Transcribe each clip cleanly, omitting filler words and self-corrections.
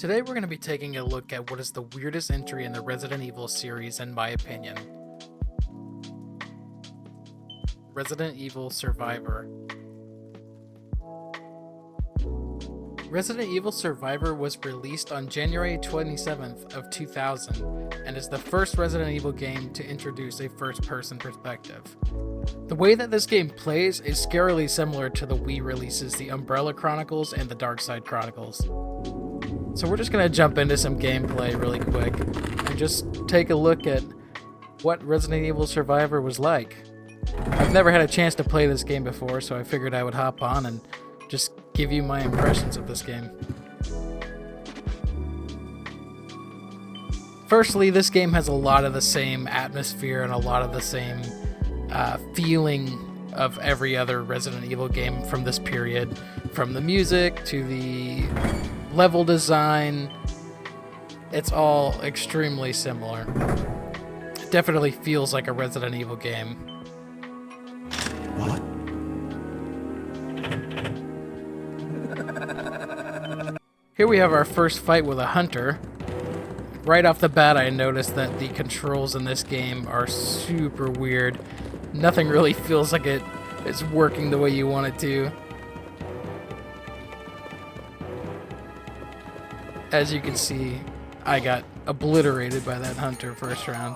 Today we're going to be taking a look at what is the weirdest entry in the Resident Evil series in my opinion. Resident Evil Survivor. Resident Evil Survivor was released on January 27th of 2000 and is the first Resident Evil game to introduce a first-person perspective. The way that this game plays is scarily similar to the Wii releases The Umbrella Chronicles and The Darkside Chronicles. So we're just going to jump into some gameplay really quick and just take a look at what Resident Evil Survivor was like. I've never had a chance to play this game before, so I figured I would hop on and just give you my impressions of this game. Firstly, this game has a lot of the same atmosphere and a lot of the same feeling of every other Resident Evil game from this period. From the music to the level design, it's all extremely similar. It definitely feels like a Resident Evil game. What? Here we have our first fight with a hunter. Right off the bat, I noticed that the controls in this game are super weird. Nothing really feels like it is working the way you want it to. As you can see, I got obliterated by that hunter first round.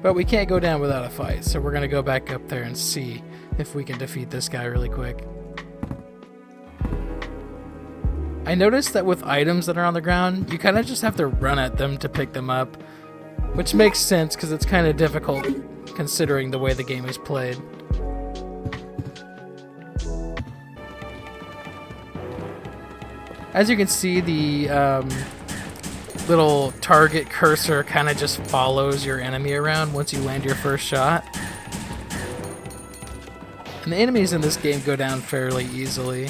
But we can't go down without a fight, so we're gonna go back up there and see if we can defeat this guy really quick. I noticed that with items that are on the ground, you kind of just have to run at them to pick them up, which makes sense because it's kind of difficult considering the way the game is played. As you can see, the little target cursor kind of just follows your enemy around once you land your first shot. And the enemies in this game go down fairly easily.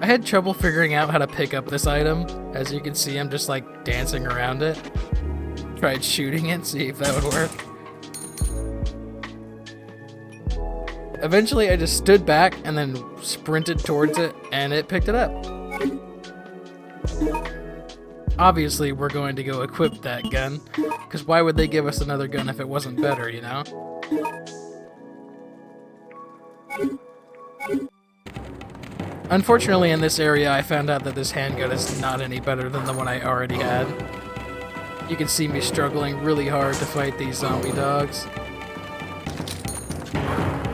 I had trouble figuring out how to pick up this item. As you can see, I'm just like dancing around it. Tried shooting it, see if that would work. Eventually, I just stood back and then sprinted towards it, and it picked it up. Obviously, we're going to go equip that gun, because why would they give us another gun if it wasn't better, you know? Unfortunately, in this area, I found out that this handgun is not any better than the one I already had. You can see me struggling really hard to fight these zombie dogs.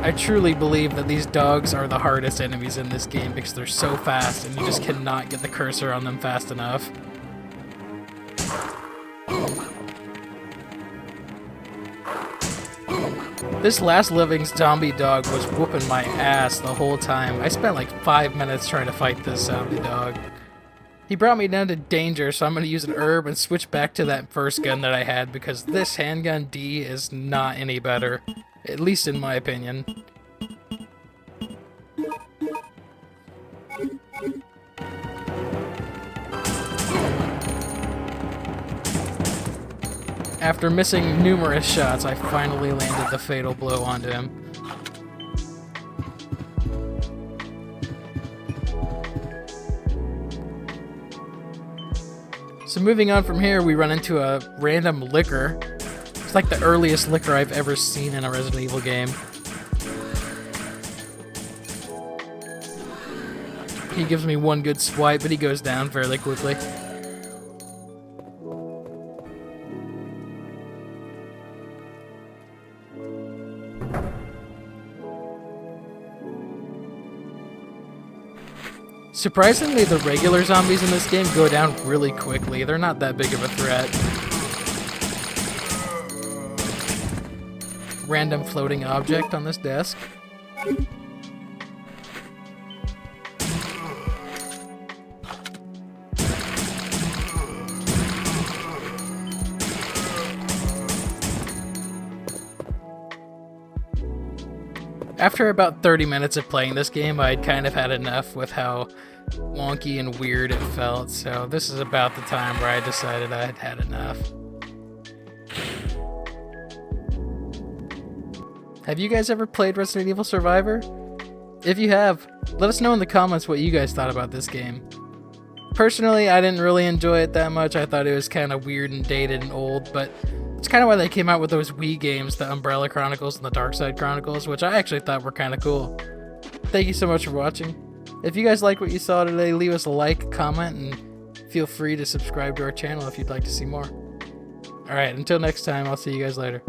I truly believe that these dogs are the hardest enemies in this game because they're so fast and you just cannot get the cursor on them fast enough. This last living zombie dog was whooping my ass the whole time. I spent like 5 minutes trying to fight this zombie dog. He brought me down to danger, so I'm going to use an herb and switch back to that first gun that I had because this handgun D is not any better. At least in my opinion. After missing numerous shots, I finally landed the fatal blow onto him. So moving on from here, we run into a random licker. It's like the earliest licker I've ever seen in a Resident Evil game. He gives me one good swipe, but he goes down fairly quickly. Surprisingly, the regular zombies in this game go down really quickly. They're not that big of a threat. Random floating object on this desk. After about 30 minutes of playing this game, I'd kind of had enough with how wonky and weird it felt, so this is about the time where I decided I had had enough. Have you guys ever played Resident Evil Survivor? If you have, let us know in the comments what you guys thought about this game. Personally, I didn't really enjoy it that much. I thought it was kind of weird and dated and old, but it's kind of why they came out with those Wii games, the Umbrella Chronicles and the Dark Side Chronicles, which I actually thought were kind of cool. Thank you so much for watching. If you guys like what you saw today, leave us a like, comment, and feel free to subscribe to our channel if you'd like to see more. Alright, until next time, I'll see you guys later.